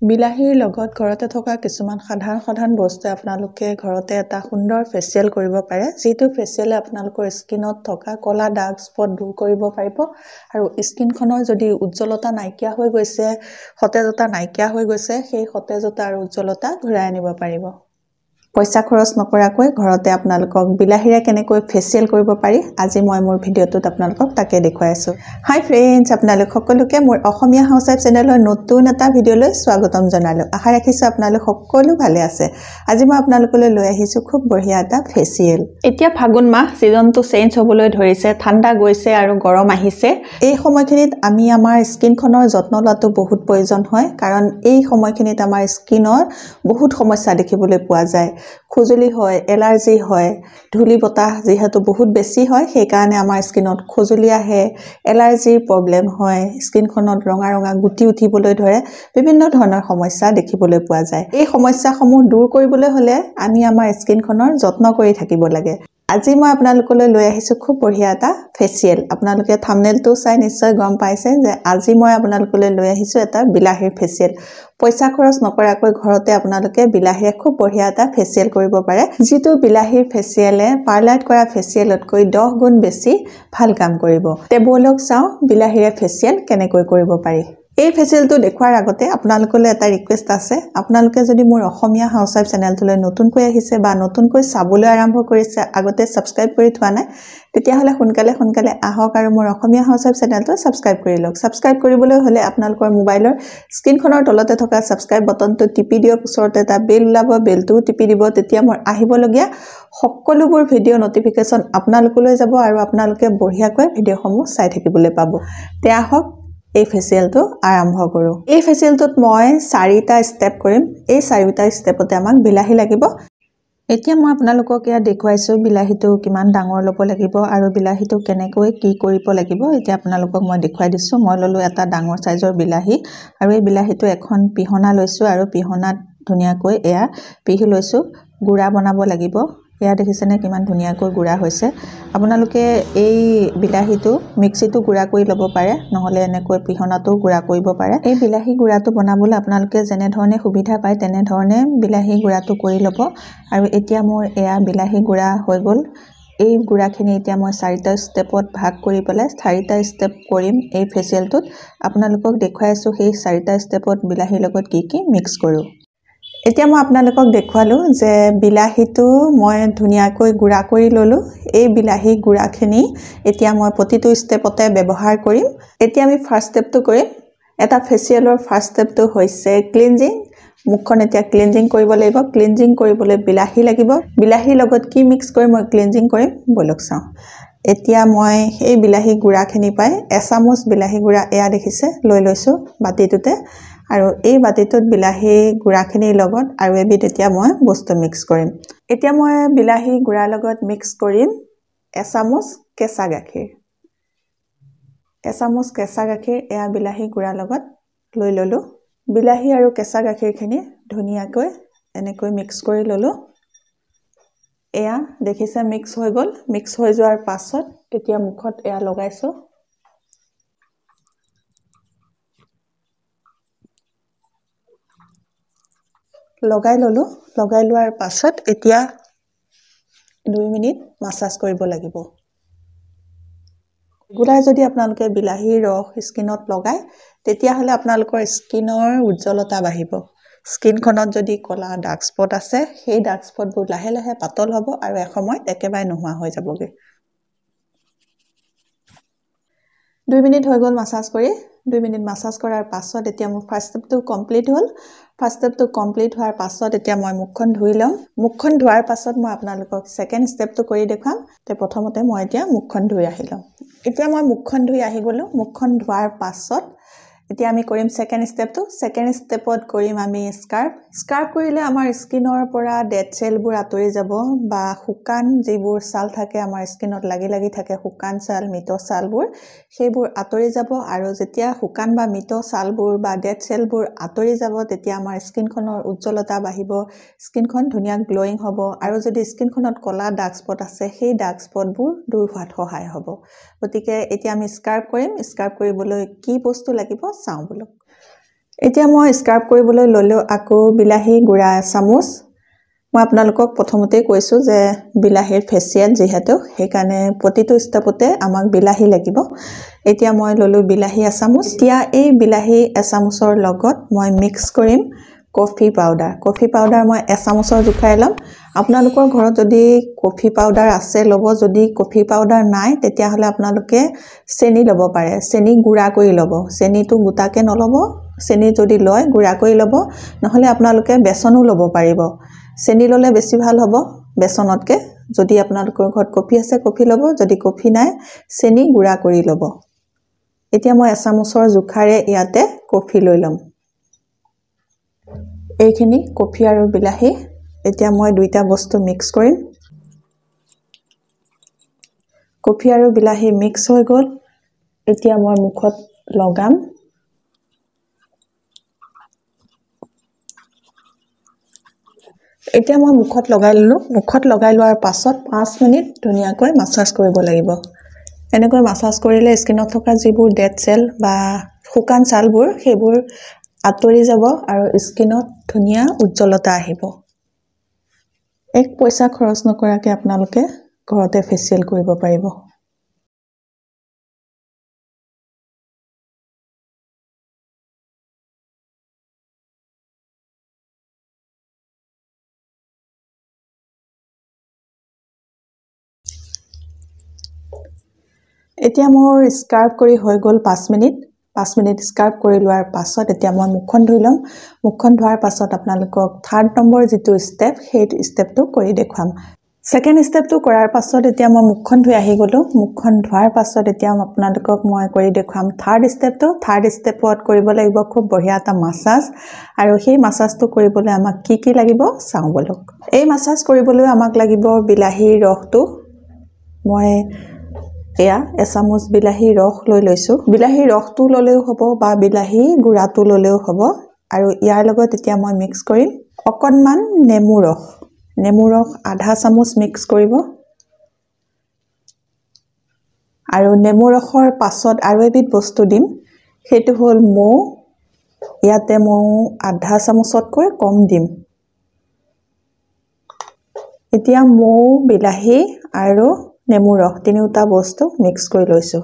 বিলাহীৰ লগত ঘৰতে থকা কিছুমান সাধাৰণ বস্তু আপোনালোকে ঘৰতে এটা সুন্দৰ ফেচিয়েল কৰিব পাৰে যিটো ফেচিয়েলে আপোনালোকৰ স্কিনত থকা কলা দাগ স্পট দূৰ কৰিব পাৰিব আৰু স্কিনখনৰ যদি উজ্জ্বলতা নাইকিয়া হৈ গৈছে সতেজতা নাইকিয়া হৈ গৈছে সেই সতেজতা আৰু উজ্জ্বলতা ঘূৰাই আনিব পাৰিব পইচা খৰচ নকৰাকৈ ঘৰতে আপোনালোকক বিলাহীৰে কেনেকৈ ফেচিয়েল কৰিব পাৰি আজি মই মোৰ ভিডিঅ'টোত আপোনালোকক তাকে দেখুৱাই আছো হাই ফ্ৰেণ্ডছ আপোনালোক সকলোকে মোৰ অসমীয়া হাউসৱাইফ চেনেলৰ নতুন এটা ভিডিঅ'লৈ স্বাগতম জনালো আশা ৰাখিছো আপোনালোক সকলো ভালে আছে আজি মই আপোনালোকলৈ লৈ আহিছো খুব বঢ়িয়া এটা ফেচিয়েল এতিয়া ফাগুন মাহ সিজনটো চেঞ্জ হ'বলৈ ধৰিছে ঠাণ্ডা গৈছে আৰু গৰম আহিছে এই সময়খিনিত আমি আমাৰ স্কিনখনৰ যত্ন লোৱাটো বহুত প্ৰয়োজন হয় কাৰণ এই সময়খিনিত আমাৰ স্কিনৰ বহুত সমস্যা দেখিবলৈ পোৱা যায় খুজলি হয় এলাৰ্জি হয় ধূলি বতাহ যেহেতু বহুত বেছি হয় সেই কাৰণে আমাৰ স্কিনত খুজলি আহে এলাৰ্জিৰ প্ৰবলেম হয় স্কিনখনত ৰঙা ৰঙা গুটি উঠিবলৈ ধৰে বিভিন্ন ধৰণৰ সমস্যা দেখিবলৈ পোৱা যায় এই সমস্যাসমূহ দূৰ কৰিবলৈ হলে আমি আমাৰ স্কিনখনৰ যত্ন কৰি থাকিব লাগে আজি মই আপোনালোকলৈ লৈ আহিছো খুব বঢ়িয়া এটা ফেচিয়েল আপোনালোকে থাম্বনেলটো চাই নিশ্চয় গম পাইছে যে আজি মই আপোনালোকলৈ লৈ আহিছো এটা বিলাহীৰ ফেচিয়েল পইচা খৰচ নকৰাকৈ ঘৰতে আপোনালোকে বিলাহীৰে খুব বঢ়িয়া এটা ফেচিয়েল কৰিব পাৰে যিটো বিলাহীৰ ফেচিয়েলে পাৰ্লাৰত কৰা ফেচিয়েলতকৈ 10 গুণ বেছি ভাল কাম কৰিব তে বলক চাও বিলাহীৰে ফেচিয়েল কেনেকৈ কৰিব পাৰি এই ফেচিয়েলটো দেখুৱাৰ আগতে আপোনালোকলৈ এটা ৰিকুৱেষ্ট আছে আপোনালোকে যদি মোৰ অসমীয়া হাউসৱাইফ চেনেলটোলৈ নতুনকৈ আহিছে বা নতুনকৈ চাবলৈ আৰম্ভ কৰিছে আগতে সাবস্ক্ৰাইব কৰি থোৱা নাই তেতিয়াহলে সোনকালে আহক আৰু মোৰ অসমীয়া হাউসৱাইফ চেনেলটো সাবস্ক্ৰাইব কৰি লওক সাবস্ক্ৰাইব কৰিবলৈ হলে আপোনালোকৰ মোবাইলৰ স্ক্ৰিনখনৰ তলতে থকা সাবস্ক্ৰাইব বটনটো টিপি দিয়ক ওচৰতে এটা বেল ওলাব বেলটো টিপি দিব তেতিয়া মোৰ আহিবলগীয়া সকলোবোৰ ভিডিঅ' নটিফিকেশন আপোনালোকলৈ যাব আৰু আপোনালোকে বঢ়িয়াকৈ ভিডিঅ'সমূহ চাই থাকিবলৈ পাব তে আহক এই ফেচিয়েলটো আৰম্ভ কৰো এই ফেচিয়েলটোত মই 4টা ষ্টেপ কৰিম এই 4টা ষ্টেপতে আমাক বিলাহী লাগিব এতিয়া মই আপোনালোকক ইয়া দেখুৱাইছো বিলাহীটো কিমান ডাঙৰ ল'ব লাগিব আৰু বিলাহীটো কেনেকৈ কি কৰিব লাগিব এতিয়া আপোনালোকক মই দেখুৱাই দিছো মই ললো এটা ডাঙৰ সাইজৰ বিলাহী আৰু এই বিলাহীটো এখন পিহনা লৈছো আৰু পিহনাত ধুনিয়াকৈ এয়া পিহি লৈছো গুড়া বনাব লাগিব এয়া দেখিছেনে কিমান ধুনিয়াকৈ গুড়া হৈছে আপোনালোকে এই বিলাহীটো মিক্সিটো গুড়া কৰি ল'ব পাৰে নহলে এনেকৈ পিহনাটো গুড়া কৰিব পাৰে এই বিলাহী গুড়াটো বনাবলৈ আপোনালোকে যেনে ধৰণে সুবিধা পায় তেনে ধৰণে বিলাহী গুড়াটো কৰি ল'ব আৰু এতিয়া মোৰ এয়া বিলাহী গুড়া হৈ গল এই গুড়াখিনি এতিয়া মই 4টা ষ্টেপত ভাগ কৰি পেলাই 4টা ষ্টেপ কৰিম এই ফেচিয়েলটোত আপোনালোকক দেখুৱাইছো সেই 4টা ষ্টেপত বিলাহীৰ লগত কি মিক্স কৰো এতিয়া মই আপোনালোকক দেখুৱালো যে বিলাহীটো মই ধুনিয়াকৈ গুড়া কৰি ললো এই বিলাহী গুড়াখিনি এতিয়া মই প্ৰতিটো ষ্টেপতে ব্যৱহাৰ কৰিম এতিয়া আমি ফাৰ্স্ট ষ্টেপটো কৰিম এটা ফেচিয়েলৰ ফাৰ্স্ট ষ্টেপটো হৈছে ক্লিনজিং মুখখন এতিয়া ক্লিনজিং কৰিব লাগিব ক্লিনজিং কৰিবলৈ বিলাহী লাগিব বিলাহীৰ লগত কি মিক্স কৰি মই ক্লিনজিং কৰিম বলক চাও এতিয়া মই এই বিলাহী গুড়াখিনি পাই এচামুচ বিলাহী গুড়া এয়া দেখিছে লৈ লৈছো বাটিটোতে আৰু এই বাটিটোত বিলাহী গুড়াখিনিৰ লগত আৰু এবিধ এতিয়া মই বস্তু মিক্স কৰিম এতিয়া মই বিলাহী গুড়াৰ লগত মিক্স কৰিম এচামুচ কেঁচা গাখীৰ এয়া বিলাহী গুড়াৰ লগত লৈ ললো বিলাহী আৰু কেঁচা গাখীৰখিনি ধুনিয়াকৈ এনেকৈ মিক্স কৰি ললো এয়া দেখিছে মিক্স হৈ গল মিক্স হৈ যোৱাৰ পাছত এতিয়া মুখত এয়া লগাইছো লগাই ললো লগাই লোৱাৰ পাছত এতিয়া 2 মিনিট মাসাজ কৰিব লাগিব গুড়া যদি আপোনালোকে বিলাহীৰ ৰস স্কিনত লগায় তেতিয়া হলে আপোনালোকৰ স্কিনৰ উজ্জ্বলতা বাঢ়িব স্কিনখনত যদি কলা ডাৰ্ক স্পট আছে সেই ডাৰ্ক স্পটবোৰ লাহে লাহে পাতল হ'ব আৰু এসময়ত একেবাৰে নোহোৱা হৈ যাবগে 2 মিনিট হৈ গল মাসাজ কৰি 2 মিনিট মাসাজ কৰাৰ পাছত এতিয়া মোৰ ফাৰ্স্ট ষ্টেপটো কমপ্লিট হ'ল ফাৰ্স্ট ষ্টেপটো কমপ্লিট হোৱাৰ পাছত এতিয়া মই মুখখন ধুই লম মুখখন ধোৱাৰ পাছত মই আপোনালোকক সেকেন্ড ষ্টেপটো কৰি দেখাম তে প্ৰথমতে মই এতিয়া মুখখন ধুই আহিলো এতিয়া মই মুখখন ধুই আহি গলো মুখখন ধোৱাৰ পাছত এতিয়া আমি কৰিম সেকেন্ড ষ্টেপটো সেকেন্ড ষ্টেপত কৰিম আমি স্কাৰ্ফ কৰিলে আমাৰ স্কিনৰ পৰা ডেড সেলবোৰ আঁতৰি যাব বা শুকান যিবোৰ ছাল থাকে আমাৰ স্কিনত লাগি থাকে শুকান ছাল মিট ছালবোৰ সেইবোৰ আঁতৰি যাব আৰু যেতিয়া শুকান বা মিট ছালবোৰ বা ডেড সেলবোৰ আঁতৰি যাব তেতিয়া আমাৰ স্কিনখনৰ উজ্জ্বলতা বাঢ়িব স্কিনখন ধুনিয়া গ্লোইং হ'ব আৰু যদি স্কিনখনত কলা ডাৰ্ক স্পট আছে সেই ডাৰ্ক স্পটবোৰ দূৰ হোৱাত সহায় হ'ব গতিকে এতিয়া আমি স্কাৰ্ফ কৰিম স্কাৰ্ফ কৰিবলৈ কি বস্তু লাগিব চাও বলক এতিয়া মই স্ক্ৰাব কৰিবলৈ ললো আকৌ বিলাহী গুড়া চামুচ মই আপোনালোকক প্ৰথমতে কৈছো যে বিলাহীৰ ফেচিয়েল যেহেতু সেইকাৰণে প্ৰতিটো ষ্টেপতে আমাক বিলাহী লাগিব এতিয়া মই ললো বিলাহী এচামুচ এতিয়া এই বিলাহী এচামুচৰ লগত মই মিক্স কৰিম কফি পাউডাৰ মই এচামুচৰ জুখাই লম আপোনালোকৰ ঘৰত যদি কফি পাউডাৰ আছে লব যদি কফি পাউডাৰ নাই তেতিয়া হলে আপোনালোকে চেনি লব পাৰে চেনি গুড়া কৰি লব চেনিটো গোটাকে নলব চেনি যদি লয় গুড়া কৰি লব নহলে আপোনালোকে বেসনো লব পাৰিব চেনি ললে বেছি ভাল হ'ব বেসনতকে যদি আপোনালোকৰ ঘৰত কফি আছে কফি লব যদি কফি নাই চেনি গুড়া কৰি লব এতিয়া মই এচামুচৰ জুখাৰে ইয়াতে কফি লৈ লম এইখিনি কফি আৰু বিলাহী এতিয়া মই দুইটা বস্তু মিক্স কৰিম কফি আৰু বিলাহী মিক্স হৈ গল এতিয়া মই মুখত লগাম এতিয়া মই মুখত লগাই ললো মুখত লগাই লোৱাৰ পাছত 5 মিনিট ধুনিয়াকৈ মাসাজ কৰিব লাগিব এনেকৈ মাসাজ কৰিলে স্কিনত থকা যিবোৰ ডেড সেল বা শুকান ছালবোৰ সেইবোৰ আতৰি যাব আৰু স্কিনত ধুনিয়া উজ্জ্বলতা আহিব এক পইচা খৰচ নকৰাকে আপোনালোকে ঘৰতে ফেচিয়েল কৰিব পাৰিব এতিয়া মোৰ স্ক্ৰাব কৰি হৈ গল 5 মিনিট স্ক্ৰাব কৰি লোৱাৰ পাছত এতিয়া মই মুখখন ধুই লম মুখখন ধোৱাৰ পাছত আপোনালোকক 3rd নম্বৰ যেটো স্টেপ সেই স্টেপটো কৰি দেখুৱাম সেকেন্ড স্টেপটো কৰাৰ পাছত এতিয়া মই মুখখন ধুই আহি গলো মুখখন ধোৱাৰ পাছত এতিয়া আপোনালোকক মই কৰি দেখুৱাম 3rd স্টেপটো 3rd স্টেপত কৰিব লাগিব খুব বঢ়িয়া এটা মাসাজ আৰু সেই মাসাজটো কৰিবলৈ আমাক কি লাগিব চাও বলক এই মাসাজ কৰিবলৈ আমাক লাগিব বিলাহীৰ ৰসটো মই এয়া এচামুচ বিলাহী ৰস লৈ লৈছো বিলাহী ৰসটো ললেও হ'ব বা বিলাহী গুড়াটো ললেও হ'ব আৰু ইয়াৰ লগত এতিয়া মই মিক্স কৰিম অকনমান নেমু ৰস আধা চামুচ মিক্স কৰিব আৰু নেমু ৰসৰ পাছত আৰু এবিধ বস্তু দিম সেইটো হ'ল মৌ ইয়াতে মৌ আধা চামুচতকৈ কম দিম এতিয়া মৌ বিলাহী আৰু নেমু ৰস তিনিটা বস্তু মিক্স কৰি লৈছো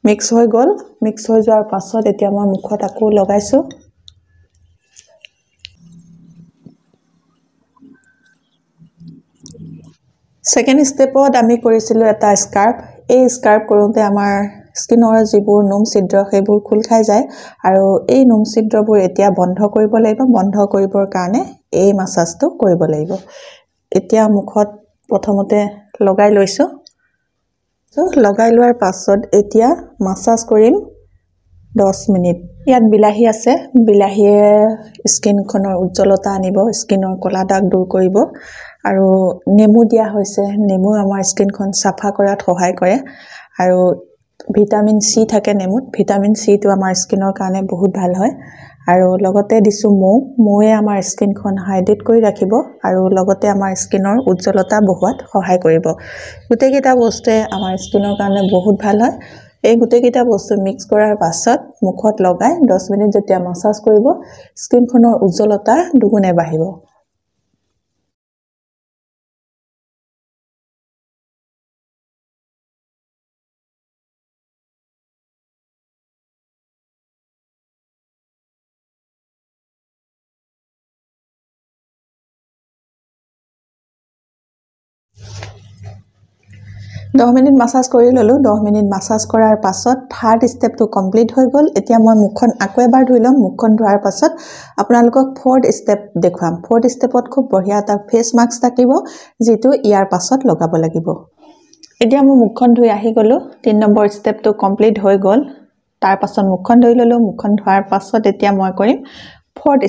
মিক্স হৈ গল মিক্স হৈ যোৱাৰ পাছত এতিয়া মই মুখত আকৌ লগাইছো সেকেন্ড স্টেপত আমি কৰিছিলো এটা স্কাৰ্ফ এই স্কাৰ্ফ কৰোতে আমাৰ স্কিনৰ যিবোৰ নোম ছিদ্ৰ সেইবোৰ খুল খাই যায় আৰু এই নোম ছিদ্ৰবোৰ এতিয়া বন্ধ কৰিব লাগিব বন্ধ কৰিবৰ কাৰণে এই মাসাজটো কৰিব লাগিব এতিয়া মুখত প্ৰথমতে লগাই লৈছো লগাই লোৱাৰ পাছত এতিয়া মাসাজ কৰিম 10 মিনিট ইয়াত বিলাহী আছে বিলাহীয়ে স্কিনখনৰ উজ্জ্বলতা আনিব স্কিনৰ কলা দাগ দূৰ কৰিব আৰু নেমু দিয়া হৈছে নেমু আমাৰ স্কিনখন সাফা কৰাত সহায় কৰে আৰু ভিটামিন সি থাকে নেমুত ভিটামিন সি টো আমাৰ স্কিনৰ কাৰণে বহুত ভাল হয় আৰু লগতে দিছো মৌয়ে আমাৰ স্কিনখন হাইড্ৰেট কৰি ৰাখিব আৰু লগতে আমাৰ স্কিনৰ উজ্জ্বলতা বঢ়োৱাত সহায় কৰিব গুটেকিটা বস্তুৱে আমাৰ স্কিনৰ কাৰণে বহুত ভাল হয় এই গুটেকিটা বস্তু মিক্স কৰাৰ পাছত মুখত লগাই 10 মিনিট যেতিয়া মাসাজ কৰিব স্কিনখনৰ উজ্জ্বলতা দুগুণে বাঢ়িব दह मिनिट মাসাজ কৰি ললো 10 মিনিট মাসাজ কৰাৰ পাছত 3rd স্টেপটো কমপ্লিট হৈ গল এতিয়া মই মুখখন আকৌ এবাৰ ধুই লম মুখখন ধোৱাৰ পাছত আপোনালোকক 4th স্টেপ দেখুৱাম 4th স্টেপত খুব বঢ়িয়া এটা ফেস মাস্ক থাকিব যেটো ইয়াৰ পাছত লগাব লাগিব এতিয়া মই মুখখন ধুই আহি গলো 3 নম্বৰ স্টেপটো কমপ্লিট হৈ গল তাৰ পাছত মুখখন ধুই ললো মুখখন ধোৱাৰ পাছত এতিয়া মই কৰিম 4th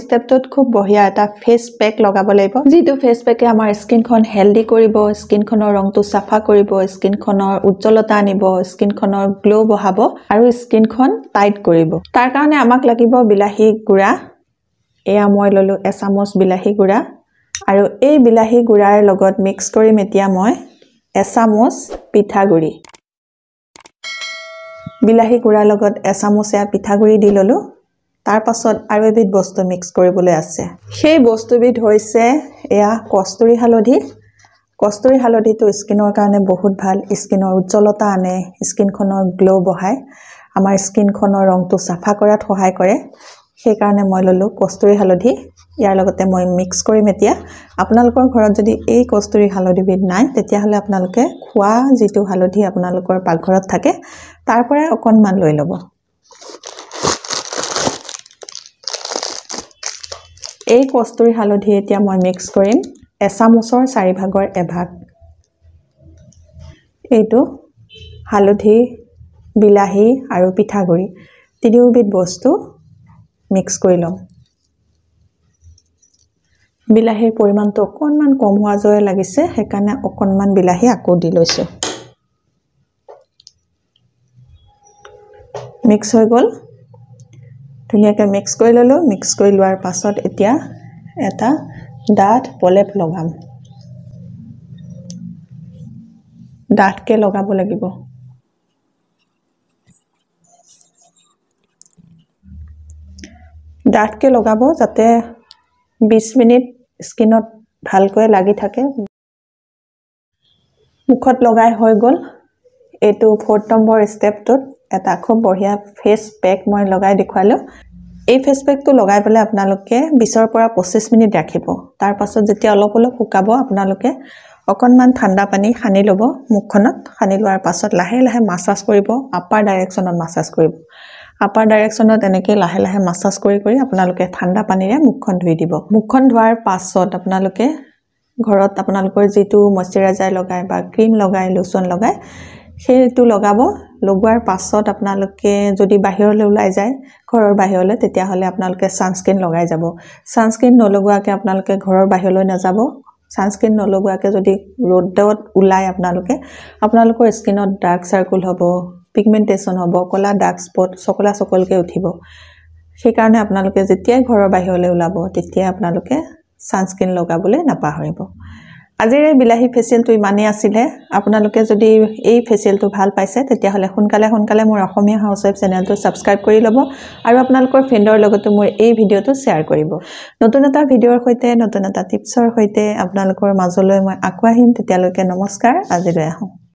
স্টেপটোত খুব বঢ়িয়া এটা ফেস পেক লগাব লাগিব যেটো ফেস পেকে আমাৰ স্কিনখন হেলদি কৰিব স্কিনখনৰ ৰংটো সাফা কৰিব স্কিনখনৰ উজ্জ্বলতা আনিব স্কিনখনৰ গ্লো বহাব আৰু স্কিনখন টাইট কৰিব তাৰ কাৰণে আমাক লাগিব বিলাহী গুড়া এয়া মই ললো এচামুচ বিলাহী গুড়া আৰু এই বিলাহী গুড়াৰ লগত মিক্স কৰিম এতিয়া মই এচামুচ পিঠাগুৰি বিলাহী গুড়াৰ লগত এচামুচ পিঠাগুৰি দি ললো তাৰ পাছত আৰু এবিধ বস্তু মিক্স কৰিবলৈ আছে সেই বস্তুবিধ হৈছে এয়া কস্তুৰী হালধি কস্তুৰী হালধিটো স্কিনৰ কাৰণে বহুত ভাল স্কিনৰ উজ্জ্বলতা আনে স্কিনখনৰ গ্লো বঢ়ায় আমাৰ স্কিনখনৰ ৰংটো সাফা কৰাত সহায় কৰে সেই কাৰণে মই ললো কস্তুৰী হালধি ইয়াৰ লগতে মই মিক্স কৰিম এতিয়া আপোনালোকৰ ঘৰত যদি এই কস্তুৰী হালধিবিধ নাই তেতিয়া হলে আপোনালোকে খোৱা যেটো হালধি আপোনালোকৰ পাকঘৰত থাকে তাৰ পৰা অকনমান লৈ লব এই কস্তুৰী হালধি এতিয়া মই মিক্স কৰিম এচামুচৰ 4 ভাগৰ এভাগ এইটো হালধি বিলাহী আৰু পিঠাগুৰি তিনিওবিধ বস্তু মিক্স কৰি লম বিলাহীৰ পৰিমাণটো অকনমান কম হোৱা যেন লাগিছে সেইকাৰণে অকনমান বিলাহী আকৌ দি লৈছো মিক্স হৈ গল ধুনীয়াকৈ মিক্স কৰি ললো মিক্স কৰি লোৱাৰ পাছত এতিয়া এটা ডাঠ পলেপ লগাম ডাঠকে লগাব লাগিব ডাঠকে লগাব যাতে 20 মিনিট স্কিনত ভালকৈ লাগি থাকে মুখত লগাই হৈ গল এটো 4 নম্বৰ স্টেপটোত এটা খুব বঢ়িয়া ফেস প্যাক মই লগাই দেখুৱালো এই ফেস প্যাকটো লগাই পেলাই আপোনালোকে 20 ৰ পৰা 25 মিনিট ৰাখিব তাৰ পাছত যেতিয়া অলপ শুকাব আপোনালোকে অকনমান ঠাণ্ডা পানী সানি লব মুখখনত সানি লোৱাৰ পাছত লাহে লাহে মাসাজ কৰিব আপাৰ ডাইৰেকশনত মাসাজ কৰিব আপাৰ ডাইৰেকশনত এনেকৈ লাহে লাহে মাসাজ কৰি কৰি আপোনালোকে ঠাণ্ডা পানীৰে মুখখন ধুই দিব মুখখন ধোৱাৰ পাছত আপোনালোকে ঘৰত আপোনালোকৰ যেটো ময়শ্চাৰাইজাৰ লগাই বা ক্ৰীম লগাই লোশন লগাই সেইটো লগাব লগোৱাৰ পাছত আপোনালোকে যদি বাহিৰলৈ ওলাই যায় ঘৰৰ বাহিৰলৈ তেতিয়া হলে আপোনালোকে সানস্ক্ৰিন লগাই যাব সানস্ক্ৰিন নলগোৱাকে আপোনালোকে ঘৰৰ বাহিৰলৈ নাযাব সানস্ক্ৰিন নলগোৱাকে যদি ৰ'দত ওলাই আপোনালোকৰ স্কিনত ডাৰ্ক সাৰ্কুল হ'ব পিগমেন্টেশন হ'ব কলা ডাৰ্ক স্পট সকলা সকলকে উঠিব সেই কাৰণে আপোনালোকে যেতিয়া ঘৰৰ বাহিৰলৈ ওলাব তেতিয়া আপোনালোকে সানস্ক্ৰিন লগাবলৈ নাপাহৰিব আজিৰ এই বিলাহী ফেচিয়েলটো ইমানে আছিল আপোনালোকে যদি এই ফেচিয়েলটো ভাল পাইছে তেতিয়া হলে সোনকালে মোৰ অসমীয়া হাউসৱাইফ চেনেলটো সাবস্ক্ৰাইব কৰি লব আৰু আপোনালোকৰ ফ্ৰেণ্ডৰ লগতো মোৰ এই ভিডিওটো শেয়াৰ কৰিব নতুন এটা ভিডিওৰ সৈতে নতুন এটা টিপছৰ সৈতে আপোনালোকৰ মাজলৈ মই আকৌ আহিম তেতিয়ালৈকে নমস্কাৰ আজিলৈ আহোঁ